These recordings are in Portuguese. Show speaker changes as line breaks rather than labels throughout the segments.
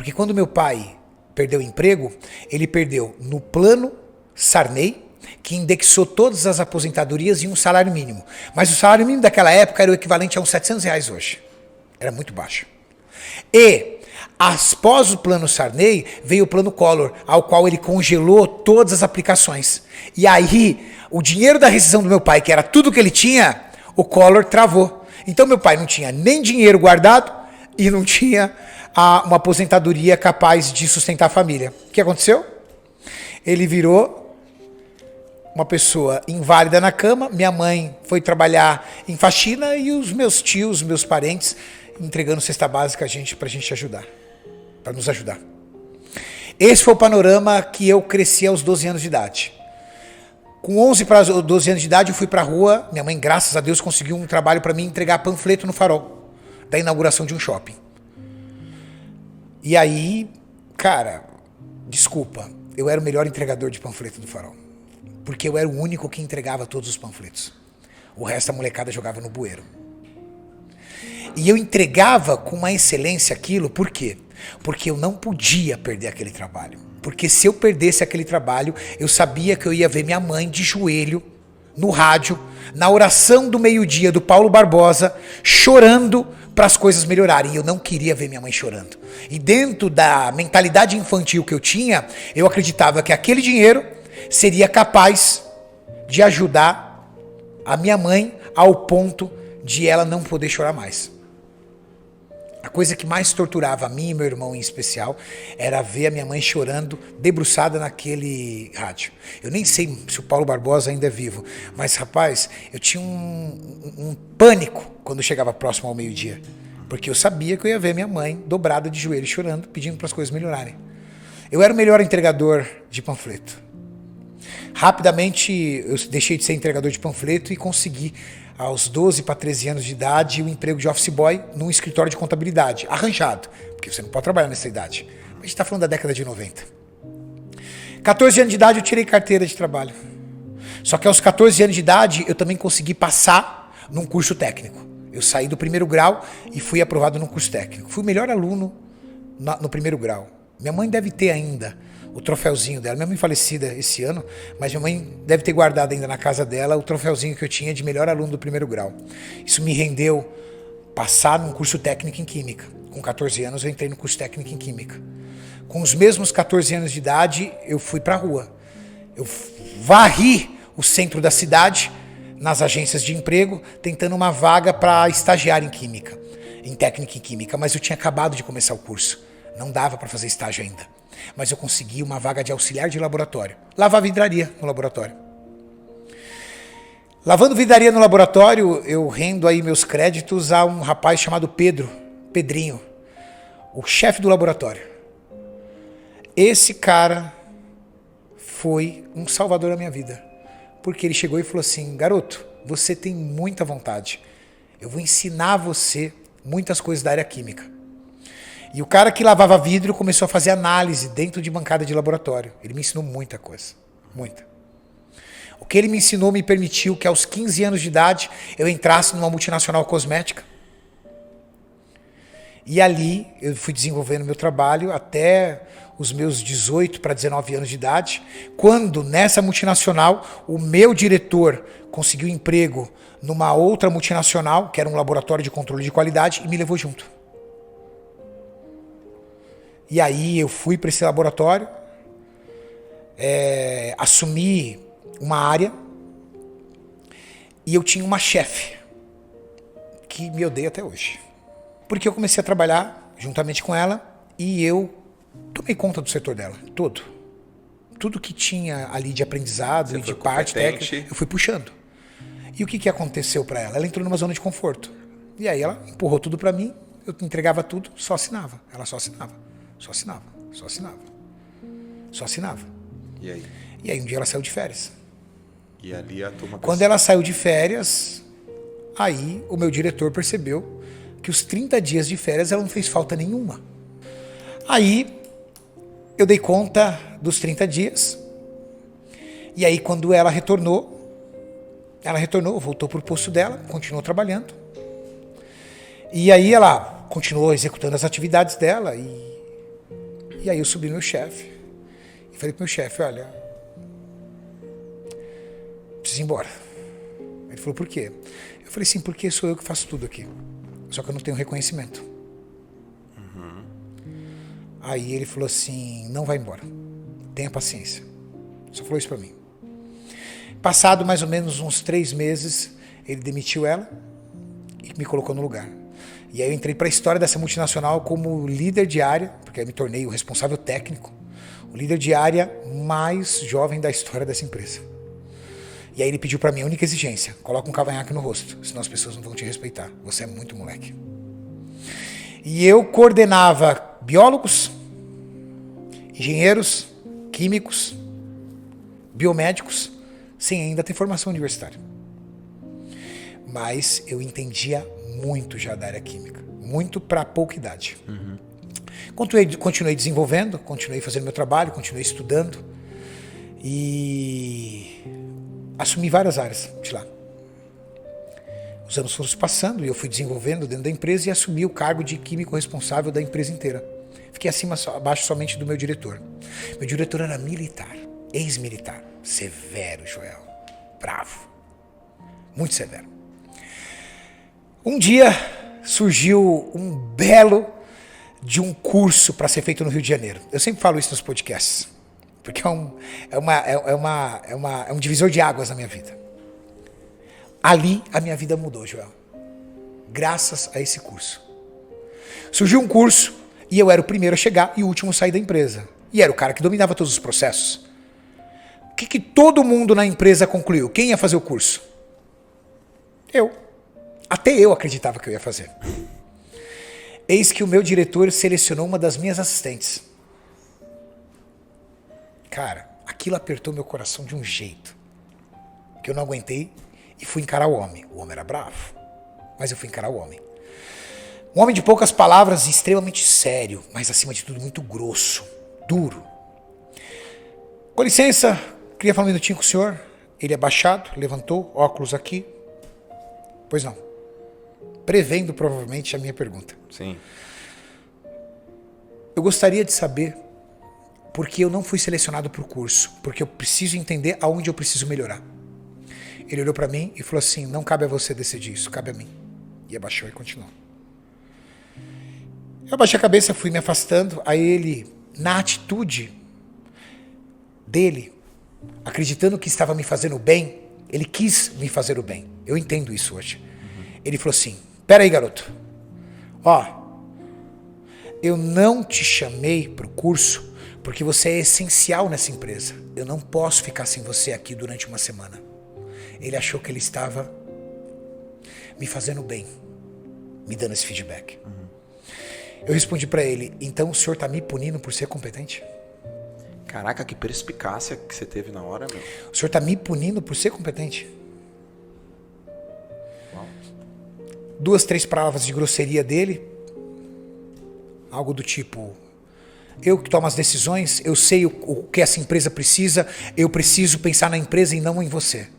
Porque quando meu pai perdeu o emprego, ele perdeu no plano Sarney, que indexou todas as aposentadorias em um salário mínimo. Mas o salário mínimo daquela época era o equivalente a uns R$700 hoje. Era muito baixo. E, após o plano Sarney, veio o plano Collor, ao qual ele congelou todas as aplicações. E aí, o dinheiro da rescisão do meu pai, que era tudo que ele tinha, o Collor travou. Então meu pai não tinha nem dinheiro guardado e não tinha uma aposentadoria capaz de sustentar a família. O que aconteceu? Ele virou uma pessoa inválida na cama, minha mãe foi trabalhar em faxina e os meus tios, meus parentes, entregando cesta básica pra gente ajudar, para nos ajudar. Esse foi o panorama que eu cresci aos 12 anos de idade. Com 11 para 12 anos de idade eu fui pra rua, minha mãe, graças a Deus, conseguiu um trabalho para mim entregar panfleto no Farol, da inauguração de um shopping. E aí, cara, desculpa, eu era o melhor entregador de panfleto do Farol. Porque eu era o único que entregava todos os panfletos. O resto da molecada jogava no bueiro. E eu entregava com uma excelência aquilo, por quê? Porque eu não podia perder aquele trabalho. Porque se eu perdesse aquele trabalho, eu sabia que eu ia ver minha mãe de joelho, no rádio, na oração do meio-dia do Paulo Barbosa, chorando para as coisas melhorarem. E eu não queria ver minha mãe chorando. E dentro da mentalidade infantil que eu tinha, eu acreditava que aquele dinheiro seria capaz de ajudar a minha mãe ao ponto de ela não poder chorar mais. A coisa que mais torturava a mim e meu irmão em especial era ver a minha mãe chorando, debruçada naquele rádio. Eu nem sei se o Paulo Barbosa ainda é vivo, mas rapaz, eu tinha um pânico quando chegava próximo ao meio-dia, porque eu sabia que eu ia ver minha mãe dobrada de joelho chorando, pedindo para as coisas melhorarem. Eu era o melhor entregador de panfleto. Rapidamente eu deixei de ser entregador de panfleto e consegui, aos 12 para 13 anos de idade, o emprego de office boy num escritório de contabilidade, arranjado, porque você não pode trabalhar nessa idade. A gente está falando da década de 90. 14 anos de idade eu tirei carteira de trabalho. Só que aos 14 anos de idade eu também consegui passar num curso técnico. Eu saí do primeiro grau e fui aprovado num curso técnico. Fui o melhor aluno no primeiro grau. Minha mãe deve ter ainda o troféuzinho dela. Minha mãe falecida esse ano, mas minha mãe deve ter guardado ainda na casa dela o troféuzinho que eu tinha de melhor aluno do primeiro grau. Isso me rendeu passar num curso técnico em Química. Com 14 anos eu entrei no curso técnico em Química. Com os mesmos 14 anos de idade, eu fui pra rua. Eu varri o centro da cidade, nas agências de emprego, tentando uma vaga para estagiar em Química, em técnica em Química, mas eu tinha acabado de começar o curso. Não dava para fazer estágio ainda. Mas eu consegui uma vaga de auxiliar de laboratório. Lavar vidraria no laboratório. Lavando vidraria no laboratório, eu rendo aí meus créditos a um rapaz chamado Pedrinho, o chefe do laboratório. Esse cara foi um salvador da minha vida. Porque ele chegou e falou assim: garoto, você tem muita vontade. Eu vou ensinar você muitas coisas da área química. E o cara que lavava vidro começou a fazer análise dentro de bancada de laboratório. Ele me ensinou muita coisa. Muita. O que ele me ensinou me permitiu que aos 15 anos de idade eu entrasse numa multinacional cosmética. E ali eu fui desenvolvendo meu trabalho até os meus 18 para 19 anos de idade, quando nessa multinacional o meu diretor conseguiu emprego numa outra multinacional, que era um laboratório de controle de qualidade, e me levou junto. E aí eu fui para esse laboratório, assumi uma área e eu tinha uma chefe que me odeia até hoje. Porque eu comecei a trabalhar juntamente com ela e eu tomei conta do setor dela, todo. Tudo que tinha ali de aprendizado e de parte técnica, eu fui puxando. E o que aconteceu para ela? Ela entrou numa zona de conforto. E aí ela empurrou tudo para mim, eu entregava tudo, só assinava. Ela só assinava. Só assinava, só assinava, só assinava.
E aí?
E aí um dia ela saiu de férias.
E ali a turma...
Quando ela saiu de férias, aí o meu diretor percebeu que os 30 dias de férias ela não fez falta nenhuma. Aí eu dei conta dos 30 dias. E aí quando ela retornou, voltou pro posto dela, continuou trabalhando. E aí ela continuou executando as atividades dela e E aí eu subi no meu chefe e falei pro meu chefe, olha, preciso ir embora. Ele falou, por quê? Eu falei, sim, porque sou eu que faço tudo aqui. Só que eu não tenho reconhecimento. Aí ele falou assim, não vai embora. Tenha paciência. Só falou isso pra mim. Passado mais ou menos uns 3 meses, ele demitiu ela e me colocou no lugar. E aí eu entrei para a história dessa multinacional como líder de área, porque aí me tornei o responsável técnico, o líder de área mais jovem da história dessa empresa. E aí ele pediu para mim a única exigência, coloca um cavanhaque no rosto, senão as pessoas não vão te respeitar. Você é muito moleque. E eu coordenava biólogos, engenheiros, químicos, biomédicos, sem ainda ter formação universitária. Mas eu entendia muito já da área química. Muito para pouca idade. Continuei desenvolvendo, continuei fazendo meu trabalho, continuei estudando. E assumi várias áreas de lá. Os anos foram se passando e eu fui desenvolvendo dentro da empresa e assumi o cargo de químico responsável da empresa inteira. Fiquei abaixo somente do meu diretor. Meu diretor era militar, ex-militar. Severo, Joel. Bravo. Muito severo. Um dia surgiu um belo de um curso para ser feito no Rio de Janeiro. Eu sempre falo isso nos podcasts, porque é um divisor de águas na minha vida. Ali a minha vida mudou, Joel. Graças a esse curso. Surgiu um curso e eu era o primeiro a chegar e o último a sair da empresa. E era o cara que dominava todos os processos. O que todo mundo na empresa concluiu? Quem ia fazer o curso? Eu. Até eu acreditava que eu ia fazer. Eis que o meu diretor selecionou uma das minhas assistentes. Cara, aquilo apertou meu coração de um jeito que eu não aguentei e fui encarar o homem. O homem era bravo, mas eu fui encarar o homem. Um homem de poucas palavras, extremamente sério, mas acima de tudo muito grosso, duro. Com licença, queria falar um minutinho com o senhor. Ele abaixado, levantou, óculos aqui. Pois não. Prevendo provavelmente a minha pergunta.
Sim.
Eu gostaria de saber por que eu não fui selecionado para o curso, porque eu preciso entender aonde eu preciso melhorar. Ele olhou para mim e falou assim, não cabe a você decidir isso, cabe a mim. E abaixou e continuou. Eu abaixei a cabeça, fui me afastando, aí ele, na atitude dele, acreditando que estava me fazendo bem, ele quis me fazer o bem. Eu entendo isso hoje. Ele falou assim, pera aí, garoto. Ó, eu não te chamei pro curso porque você é essencial nessa empresa. Eu não posso ficar sem você aqui durante uma semana. Ele achou que ele estava me fazendo bem, me dando esse feedback. Eu respondi pra ele, então o senhor tá me punindo por ser competente?
Caraca, que perspicácia que você teve na hora, meu.
O senhor tá me punindo por ser competente? 2, 3 palavras de grosseria dele. Algo do tipo, eu que tomo as decisões, eu sei o que essa empresa precisa, eu preciso pensar na empresa e não em você.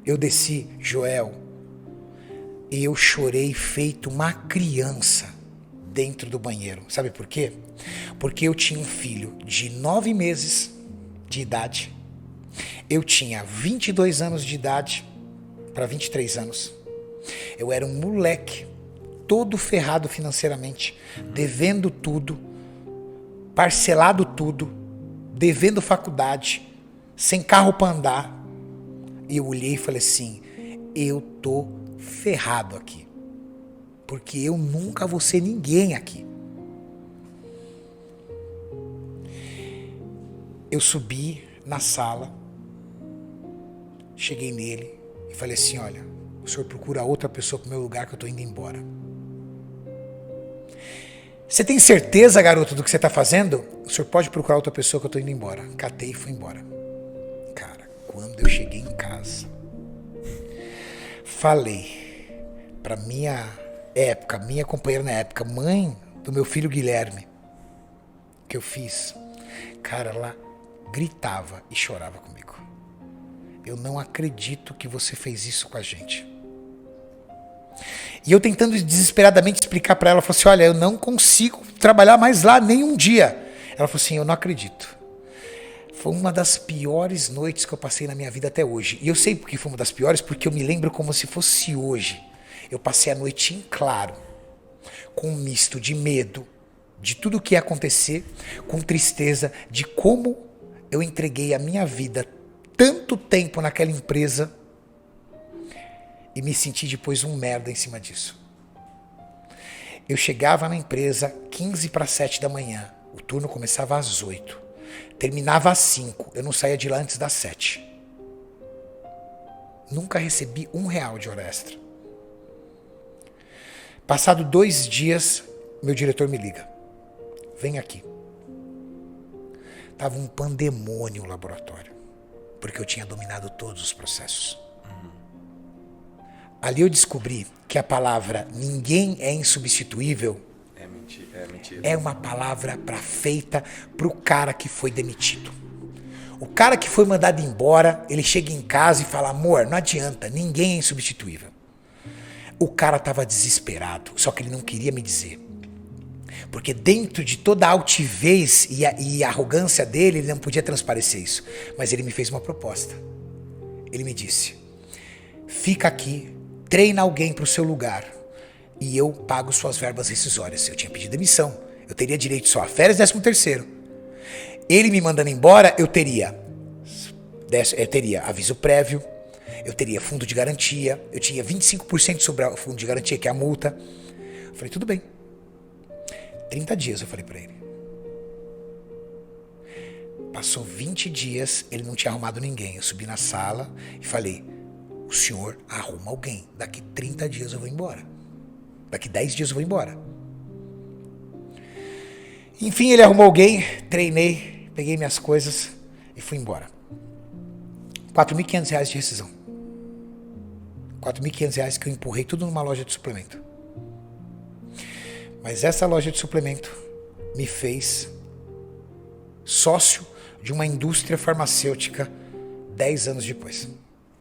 Eu desci, Joel, e eu chorei feito uma criança dentro do banheiro. Sabe por quê? Porque eu tinha um filho de 9 meses de idade. Eu tinha 22 anos de idade para 23 anos. Eu era um moleque, todo ferrado financeiramente, devendo tudo, parcelado tudo, devendo faculdade, sem carro para andar. E eu olhei e falei assim, eu tô ferrado aqui. Porque eu nunca vou ser ninguém aqui. Eu subi na sala, cheguei nele e falei assim, olha, o senhor procura outra pessoa pro meu lugar que eu tô indo embora. Você tem certeza, garoto, do que você tá fazendo? O senhor pode procurar outra pessoa que eu tô indo embora. Catei e fui embora. Cara, quando eu cheguei em casa, falei pra minha companheira na época, mãe do meu filho Guilherme, que eu fiz. Cara, ela gritava e chorava comigo. Eu não acredito que você fez isso com a gente. E eu tentando desesperadamente explicar para ela, falei assim, olha, eu não consigo trabalhar mais lá nem um dia. Ela falou assim, eu não acredito. Foi uma das piores noites que eu passei na minha vida até hoje. E eu sei porque foi uma das piores, porque eu me lembro como se fosse hoje. Eu passei a noite em claro, com um misto de medo, de tudo o que ia acontecer, com tristeza, de como eu entreguei a minha vida tanto tempo naquela empresa e me senti depois um merda em cima disso. Eu chegava na empresa 6:45 da manhã, o turno começava às 8, terminava às 5, eu não saía de lá antes das 7. Nunca recebi R$1 de hora extra. Passado 2 dias, meu diretor me liga. Vem aqui. Tava um pandemônio no laboratório, porque eu tinha dominado todos os processos. Ali eu descobri que a palavra ninguém é insubstituível é uma palavra feita pro cara que foi demitido. O cara que foi mandado embora, ele chega em casa e fala, amor, não adianta, ninguém é insubstituível. O cara tava desesperado, só que ele não queria me dizer. Porque dentro de toda a altivez e a arrogância dele, ele não podia transparecer isso. Mas ele me fez uma proposta. Ele me disse, fica aqui, treina alguém pro seu lugar e eu pago suas verbas rescisórias. Eu tinha pedido demissão. Eu teria direito só a férias e 13º. Ele me mandando embora, eu teria aviso prévio, eu teria fundo de garantia, eu tinha 25% sobre o fundo de garantia, que é a multa. Eu falei, tudo bem. 30 dias, eu falei pra ele. Passou 20 dias, ele não tinha arrumado ninguém. Eu subi na sala e falei, o senhor arruma alguém. Daqui 30 dias eu vou embora. Daqui 10 dias eu vou embora. Enfim, ele arrumou alguém, treinei, peguei minhas coisas e fui embora. R$4.500 de rescisão. R$4.500 que eu empurrei tudo numa loja de suplemento. Mas essa loja de suplemento me fez sócio de uma indústria farmacêutica 10 anos depois.